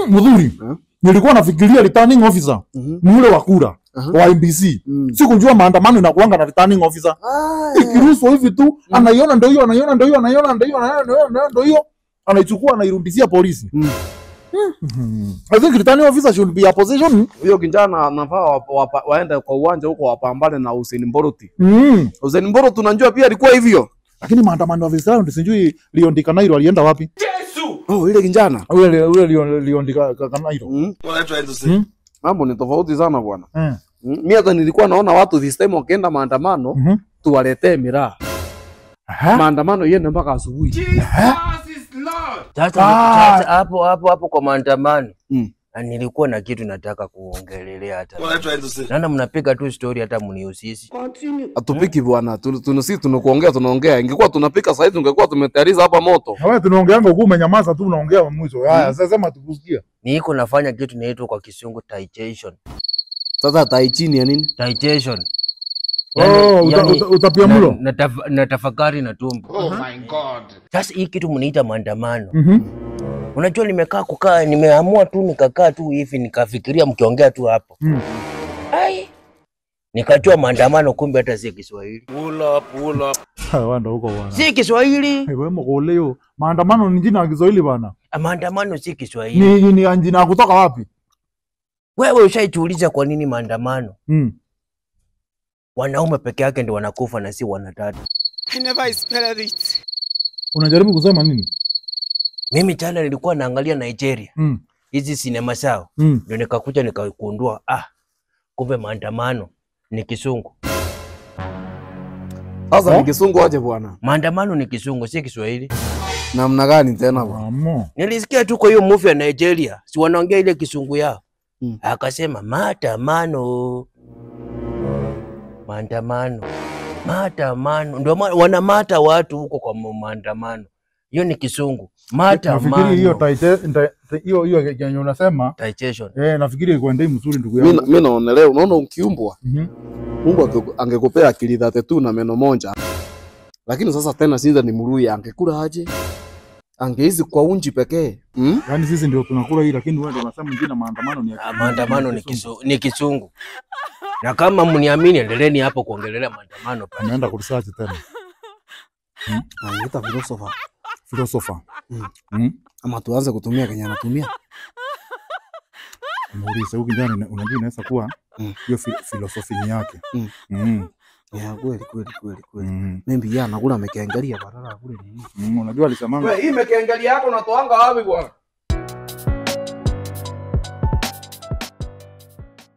Mudhuri. Nilikuwa nafikiria returning officer ni ule wa kura wa IBC. Sikujua maandamano inakuanga na returning officer. Ikiruhusu hivi tu anaiona ndio hiyo, anaiona ndio hiyo, anaiona ndio hiyo, anaiona ndio hiyo, anaichukua anairudishia polisi. I think returning officer should be a position. Huyo kijana anafaa waende kwa uwanja huko wapambane na Hussein Mboruti. Hussein Mboruti tunajua pia alikuwa hivyo. Lakini maandamano ya visa ndio sijui Liondika Nairo alienda wapi? Oh, ile kijana. Ule Liondika Nairo. Mambo ni tofauti sana bwana. Mimi hata nilikuwa naona watu this time wakienda maandamano tuwaletee miraa. Maandamano yende mpaka asubuhi. Sasa hapo kwa maandamano. Nilikuwa na kitu nataka kuongelelea hata. Nana mnapiga tu story hata mnihusisi. Atupiki bwana, tunasi tunakuongea. Ingekuwa tunapika sasa hivi tungekuwa tumetayariza hapa moto. Wewe tunaongeanga huko umenyamaza tu unaongea mwisho. Haya sasa sema tukusikia. Niko nafanya kitu inaitwa kwa Kisungu digestion. Sasa tai chini ya nini? Digestion. Utapia mlo. Natafakari na tumbo. Oh my god. Sasa hii kitu mniita maandamano. Unajua nimeamua tu nikakaa tu hivi nikafikiria mkiongea tu hapo. Ai. Nikajua maandamano kumbe hata si Kiswahili. Pull up. Wanda huko bwana. Si Kiswahili. Wewe mkoleo. Maandamano ni jina la Kiswahili bwana. Maandamano si Kiswahili. Ni jina kutoka wapi? Wewe ushaijiuliza kwa nini maandamano? Wanaume peke yake ndio wanakufa na si wanadada. I never expected it. Unajaribu kusema nini? Mimi jana nilikuwa naangalia Nigeria. Hizi sinema zao. Ndio nikakuja nikagundua kumbe maandamano ni Kisungu. Sasa ni Kisungu aje bwana? Maandamano ni Kisungu si Kiswahili. Namna gani tena bwana? Nilisikia tu kwa hiyo movie ya Nigeria, si wanaongea ile Kisungu yao. Akasema maandamano. Ndio wanamata watu huko kwa maandamano. Hiyo ni Kisungu. Maandamano. Nafikiri hiyo yenye unasema digestion. Nafikiri iko ndei mzuri ndugu yangu. Mimi naonelea unaona ukiumbwa. Mungu angekupea akili dhate tu na meno moja. Lakini sasa tena sinza ni Mluya angekula aje? Angeizi kwa unji pekee. Yaani sisi ndio tunakula hii lakini wewe ndio unasema jina maandamano ni maandamano ni Kisungu. Na kama mniamini endeleeni hapo kuongelelea maandamano pale. Naenda kuresearch tena. Anaita philosopher. Ama tuanze kutumia Kenya anatumia. Muulize huyu kijana unajua inaweza kuwa hiyo philosophy yake. Ya kweli. Mimi anakula amekiangalia barara kule nini. Unajua alisemanga. Wewe hii mekiangalia yako unatoanga wapi bwana?